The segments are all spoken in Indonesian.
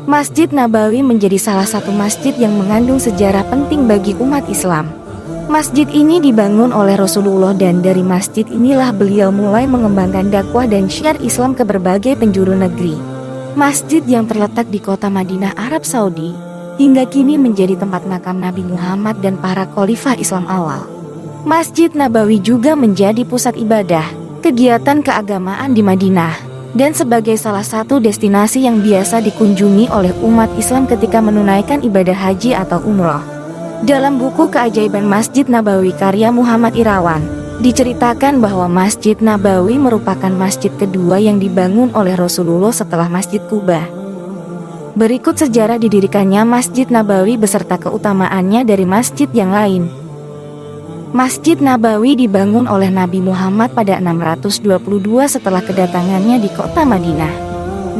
Masjid Nabawi menjadi salah satu masjid yang mengandung sejarah penting bagi umat Islam. Masjid ini dibangun oleh Rasulullah dan dari masjid inilah beliau mulai mengembangkan dakwah dan syiar Islam ke berbagai penjuru negeri. Masjid yang terletak di kota Madinah, Arab Saudi, hingga kini menjadi tempat makam Nabi Muhammad dan para khalifah Islam awal. Masjid Nabawi juga menjadi pusat ibadah, kegiatan keagamaan di Madinah, dan sebagai salah satu destinasi yang biasa dikunjungi oleh umat Islam ketika menunaikan ibadah haji atau umroh. Dalam buku Keajaiban Masjid Nabawi karya Muhammad Irawan, diceritakan bahwa Masjid Nabawi merupakan masjid kedua yang dibangun oleh Rasulullah setelah Masjid Kuba. Berikut sejarah didirikannya Masjid Nabawi beserta keutamaannya dari masjid yang lain. Masjid Nabawi dibangun oleh Nabi Muhammad pada 622 setelah kedatangannya di kota Madinah.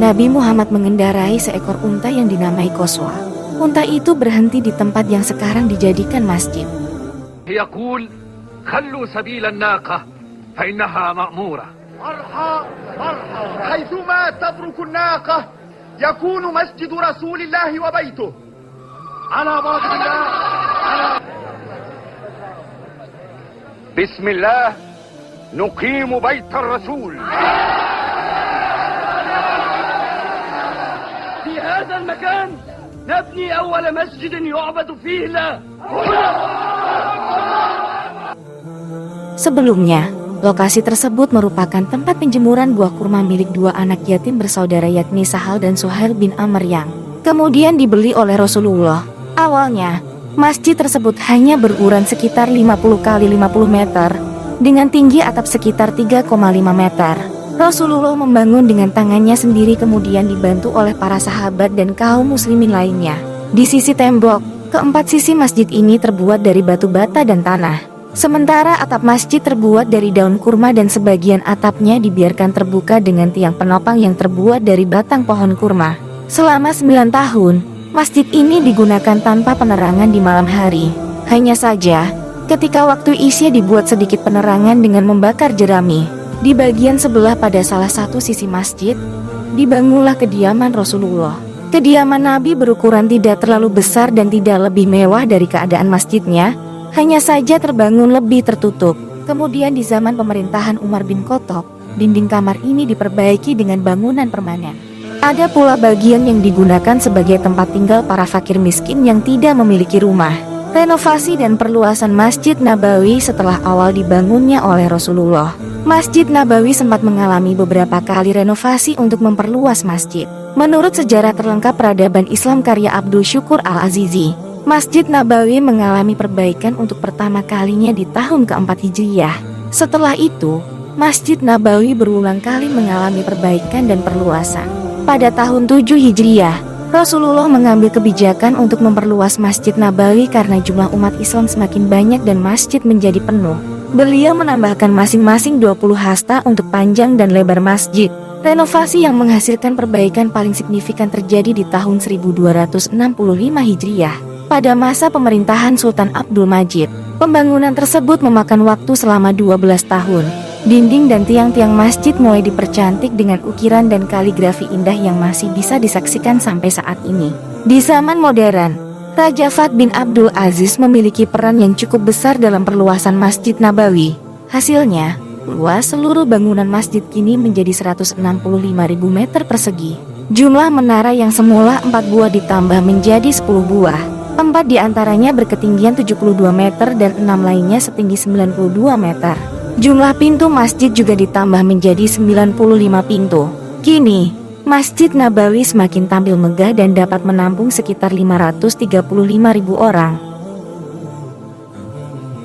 Nabi Muhammad mengendarai seekor unta yang dinamai Qaswa. Unta itu berhenti di tempat yang sekarang dijadikan masjid. يقول خلوا سبيل الناقة فإنها مأمورة. مرحى مرحى حيثما تبرك الناقة يكون مسجد رسول الله وبيته. على بركة الله. بسم الله نقيم بيت الرسول. في هذا المكان نبني أول مسجد يعبد فيه الله. Sebelumnya, lokasi tersebut merupakan tempat penjemuran buah kurma milik dua anak yatim bersaudara yakni Sahal dan Suhail bin Amr yang kemudian dibeli oleh Rasulullah. Awalnya, masjid tersebut hanya berukuran sekitar 50 kali 50 meter dengan tinggi atap sekitar 3,5 meter. Rasulullah membangun dengan tangannya sendiri kemudian dibantu oleh para sahabat dan kaum muslimin lainnya. Di sisi tembok, keempat sisi masjid ini terbuat dari batu bata dan tanah. Sementara atap masjid terbuat dari daun kurma dan sebagian atapnya dibiarkan terbuka dengan tiang penopang yang terbuat dari batang pohon kurma. Selama 9 tahun, masjid ini digunakan tanpa penerangan di malam hari. Hanya saja, ketika waktu Isya dibuat sedikit penerangan dengan membakar jerami. Di bagian sebelah pada salah satu sisi masjid, dibangunlah kediaman Rasulullah. Kediaman Nabi berukuran tidak terlalu besar dan tidak lebih mewah dari keadaan masjidnya, hanya saja terbangun lebih tertutup. Kemudian di zaman pemerintahan Umar bin Khattab, dinding kamar ini diperbaiki dengan bangunan permanen. Ada pula bagian yang digunakan sebagai tempat tinggal para fakir miskin yang tidak memiliki rumah. Renovasi dan perluasan Masjid Nabawi setelah awal dibangunnya oleh Rasulullah. Masjid Nabawi sempat mengalami beberapa kali renovasi untuk memperluas masjid. Menurut sejarah terlengkap peradaban Islam karya Abdul Syukur Al-Azizi, Masjid Nabawi mengalami perbaikan untuk pertama kalinya di tahun keempat Hijriyah. Setelah itu, Masjid Nabawi berulang kali mengalami perbaikan dan perluasan. Pada tahun 7 Hijriyah, Rasulullah mengambil kebijakan untuk memperluas Masjid Nabawi karena jumlah umat Islam semakin banyak dan masjid menjadi penuh. Beliau menambahkan masing-masing 20 hasta untuk panjang dan lebar masjid. Renovasi yang menghasilkan perbaikan paling signifikan terjadi di tahun 1265 Hijriyah. Pada masa pemerintahan Sultan Abdul Majid, pembangunan tersebut memakan waktu selama 12 tahun. Dinding dan tiang-tiang masjid mulai dipercantik dengan ukiran dan kaligrafi indah yang masih bisa disaksikan sampai saat ini. Di zaman modern, Raja Fahd bin Abdul Aziz memiliki peran yang cukup besar dalam perluasan Masjid Nabawi. Hasilnya, luas seluruh bangunan masjid kini menjadi 165.000 meter persegi. Jumlah menara yang semula 4 buah ditambah menjadi 10 buah. 4 diantaranya berketinggian 72 meter dan 6 lainnya setinggi 92 meter. Jumlah pintu masjid juga ditambah menjadi 95 pintu. Kini, Masjid Nabawi semakin tampil megah dan dapat menampung sekitar 535.000 orang.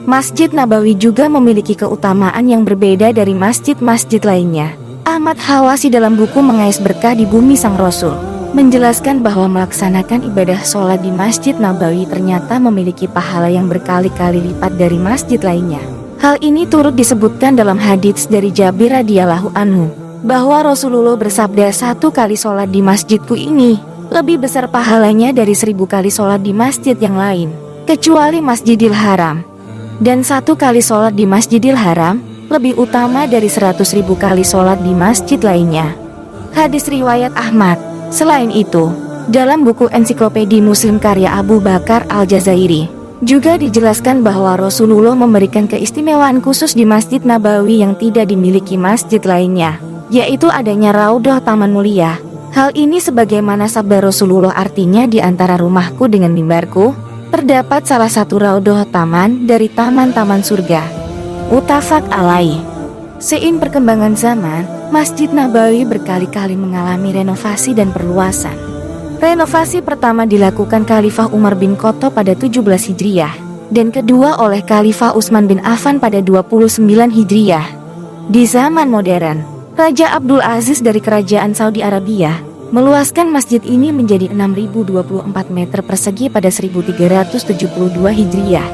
Masjid Nabawi juga memiliki keutamaan yang berbeda dari masjid-masjid lainnya. Ahmad Hawasi dalam buku Mengais Berkah di Bumi Sang Rasul menjelaskan bahwa melaksanakan ibadah sholat di Masjid Nabawi ternyata memiliki pahala yang berkali-kali lipat dari masjid lainnya. Hal ini turut disebutkan dalam hadits dari Jabir radhiyallahu anhu, bahwa Rasulullah bersabda 1 kali sholat di masjidku ini lebih besar pahalanya dari 1000 kali sholat di masjid yang lain, kecuali Masjidil Haram. Dan 1 kali sholat di Masjidil Haram lebih utama dari 100.000 kali sholat di masjid lainnya. Hadis riwayat Ahmad. Selain itu, Dalam buku ensiklopedi Muslim karya Abu Bakar Al-Jazairi, juga dijelaskan bahwa Rasulullah memberikan keistimewaan khusus di Masjid Nabawi yang tidak dimiliki masjid lainnya, yaitu adanya Raudhah Taman Mulia. Hal ini sebagaimana sabda Rasulullah, artinya di antara rumahku dengan mimbarku terdapat salah satu Raudhah taman dari taman-taman surga. Muttafaq alaih. Seiring perkembangan zaman, Masjid Nabawi berkali-kali mengalami renovasi dan perluasan. Renovasi pertama dilakukan Khalifah Umar bin Khattab pada 17 Hijriah, dan kedua oleh Khalifah Utsman bin Affan pada 29 Hijriah. Di zaman modern, Raja Abdul Aziz dari Kerajaan Saudi Arabia meluaskan masjid ini menjadi 6.024 meter persegi pada 1372 Hijriah.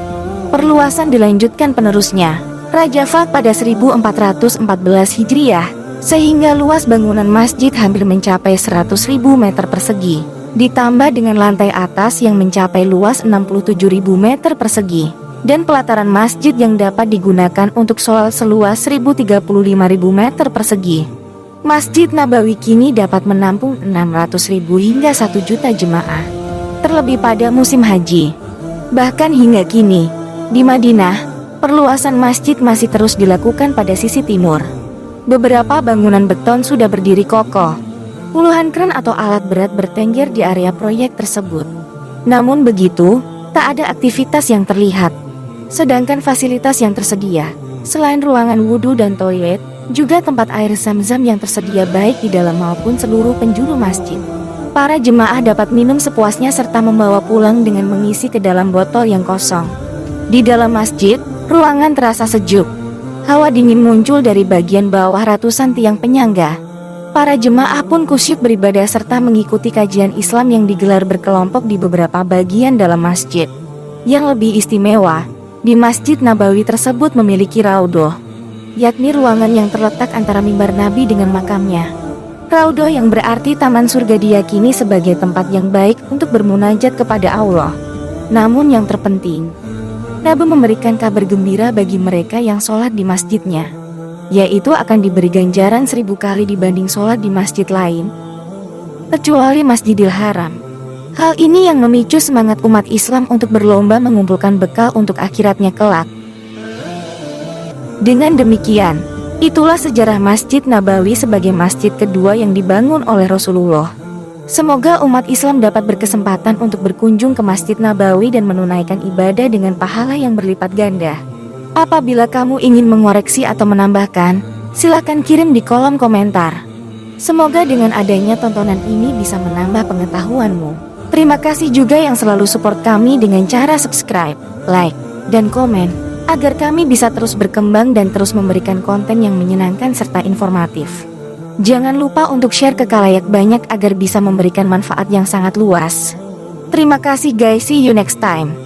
Perluasan dilanjutkan penerusnya, Raja Fahd pada 1414 Hijriah, sehingga luas bangunan masjid hampir mencapai 100.000 meter persegi, ditambah dengan lantai atas yang mencapai luas 67.000 meter persegi, dan pelataran masjid yang dapat digunakan untuk sholat seluas 1.035.000 meter persegi. Masjid Nabawi kini dapat menampung 600.000 hingga 1 juta jemaah, terlebih pada musim haji. Bahkan hingga kini, di Madinah, perluasan masjid masih terus dilakukan pada sisi timur. Beberapa bangunan beton sudah berdiri kokoh. Puluhan kran atau alat berat bertengger di area proyek tersebut. Namun begitu, tak ada aktivitas yang terlihat. Sedangkan fasilitas yang tersedia, selain ruangan wudhu dan toilet, juga tempat air zam-zam yang tersedia baik di dalam maupun seluruh penjuru masjid. Para jemaah dapat minum sepuasnya serta membawa pulang dengan mengisi ke dalam botol yang kosong. Di dalam masjid, ruangan terasa sejuk. Hawa dingin muncul dari bagian bawah ratusan tiang penyangga. Para jemaah pun kusyuk beribadah serta mengikuti kajian Islam yang digelar berkelompok di beberapa bagian dalam masjid. Yang lebih istimewa, di Masjid Nabawi tersebut memiliki raudhah, yakni ruangan yang terletak antara mimbar Nabi dengan makamnya. Raudhah yang berarti taman surga diyakini sebagai tempat yang baik untuk bermunajat kepada Allah. Namun yang terpenting, Nabi memberikan kabar gembira bagi mereka yang sholat di masjidnya, yaitu akan diberi ganjaran 1000 kali dibanding sholat di masjid lain, kecuali Masjidil Haram. Hal ini yang memicu semangat umat Islam untuk berlomba mengumpulkan bekal untuk akhiratnya kelak. Dengan demikian, itulah sejarah Masjid Nabawi sebagai masjid kedua yang dibangun oleh Rasulullah. Semoga umat Islam dapat berkesempatan untuk berkunjung ke Masjid Nabawi dan menunaikan ibadah dengan pahala yang berlipat ganda. Apabila kamu ingin mengoreksi atau menambahkan, silakan kirim di kolom komentar. Semoga dengan adanya tontonan ini bisa menambah pengetahuanmu. Terima kasih juga yang selalu support kami dengan cara subscribe, like, dan komen, agar kami bisa terus berkembang dan terus memberikan konten yang menyenangkan serta informatif. Jangan lupa untuk share ke khalayak banyak agar bisa memberikan manfaat yang sangat luas. Terima kasih guys, see you next time.